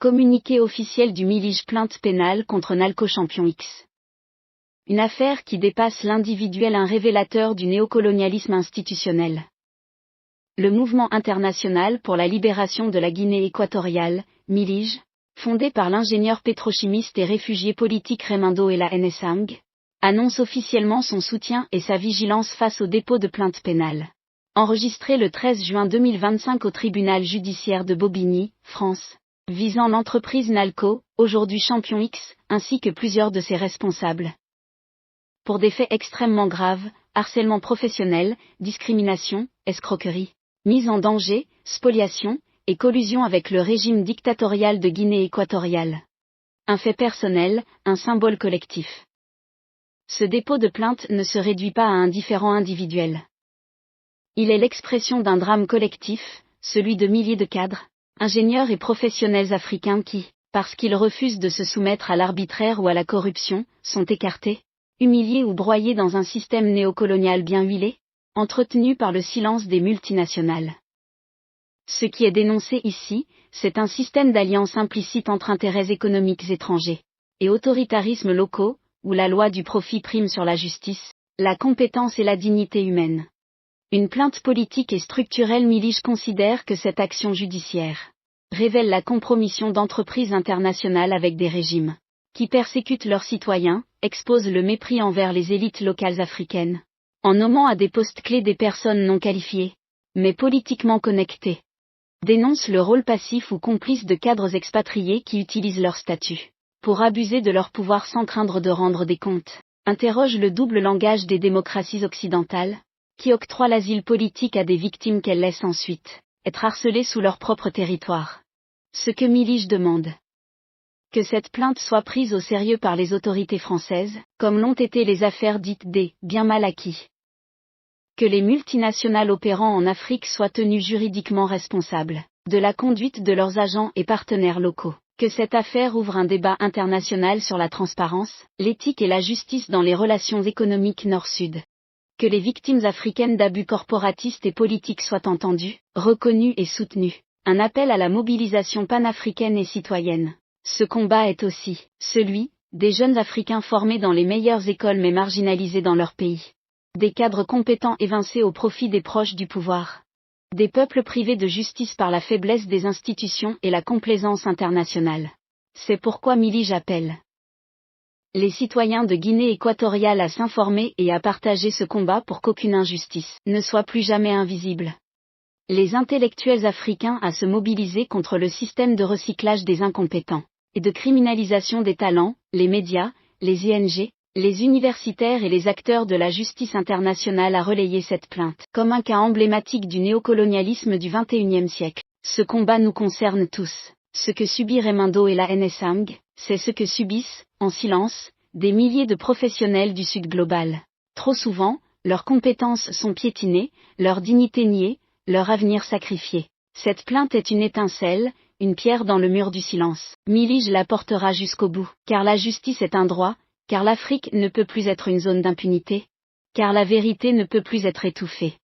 Communiqué officiel du Milige, plainte pénale contre Nalco Champion X. Une affaire qui dépasse l'individuel, un révélateur du néocolonialisme institutionnel. Le mouvement international pour la libération de la Guinée équatoriale, Milige, fondé par l'ingénieur pétrochimiste et réfugié politique Raimundo Ella Nsang, annonce officiellement son soutien et sa vigilance face au dépôt de plainte pénale. Enregistré le 13 juin 2025 au tribunal judiciaire de Bobigny, France, visant l'entreprise Nalco, aujourd'hui Champion X, ainsi que plusieurs de ses responsables. Pour des faits extrêmement graves, harcèlement professionnel, discrimination, escroquerie, mise en danger, spoliation, et collusion avec le régime dictatorial de Guinée équatoriale. Un fait personnel, un symbole collectif. Ce dépôt de plainte ne se réduit pas à un différend individuel. Il est l'expression d'un drame collectif, celui de milliers de cadres, ingénieurs et professionnels africains qui, parce qu'ils refusent de se soumettre à l'arbitraire ou à la corruption, sont écartés, humiliés ou broyés dans un système néocolonial bien huilé, entretenu par le silence des multinationales. Ce qui est dénoncé ici, c'est un système d'alliance implicite entre intérêts économiques étrangers et autoritarismes locaux, où la loi du profit prime sur la justice, la compétence et la dignité humaine. Une plainte politique et structurelle. Milige considère que cette action judiciaire révèle la compromission d'entreprises internationales avec des régimes qui persécutent leurs citoyens, exposent le mépris envers les élites locales africaines, en nommant à des postes clés des personnes non qualifiées, mais politiquement connectées. Dénonce le rôle passif ou complice de cadres expatriés qui utilisent leur statut pour abuser de leur pouvoir sans craindre de rendre des comptes. Interroge le double langage des démocraties occidentales, qui octroient l'asile politique à des victimes qu'elles laissent ensuite être harcelées sous leur propre territoire. Ce que Milige demande. Que cette plainte soit prise au sérieux par les autorités françaises, comme l'ont été les affaires dites des « biens mal acquis ». Que les multinationales opérant en Afrique soient tenues juridiquement responsables de la conduite de leurs agents et partenaires locaux. Que cette affaire ouvre un débat international sur la transparence, l'éthique et la justice dans les relations économiques Nord-Sud. Que les victimes africaines d'abus corporatistes et politiques soient entendues, reconnues et soutenues. Un appel à la mobilisation panafricaine et citoyenne. Ce combat est aussi celui des jeunes Africains formés dans les meilleures écoles mais marginalisés dans leur pays. Des cadres compétents évincés au profit des proches du pouvoir. Des peuples privés de justice par la faiblesse des institutions et la complaisance internationale. C'est pourquoi Milige appelle les citoyens de Guinée équatoriale à s'informer et à partager ce combat pour qu'aucune injustice ne soit plus jamais invisible. Les intellectuels africains à se mobiliser contre le système de recyclage des incompétents et de criminalisation des talents, les médias, les ING, les universitaires et les acteurs de la justice internationale à relayer cette plainte comme un cas emblématique du néocolonialisme du XXIe siècle. Ce combat nous concerne tous. Ce que subit Raimundo Ella Nsang, c'est ce que subissent, en silence, des milliers de professionnels du Sud global. Trop souvent, leurs compétences sont piétinées, leur dignité niée, leur avenir sacrifié. Cette plainte est une étincelle, une pierre dans le mur du silence. Milige la portera jusqu'au bout, car la justice est un droit, car l'Afrique ne peut plus être une zone d'impunité, car la vérité ne peut plus être étouffée.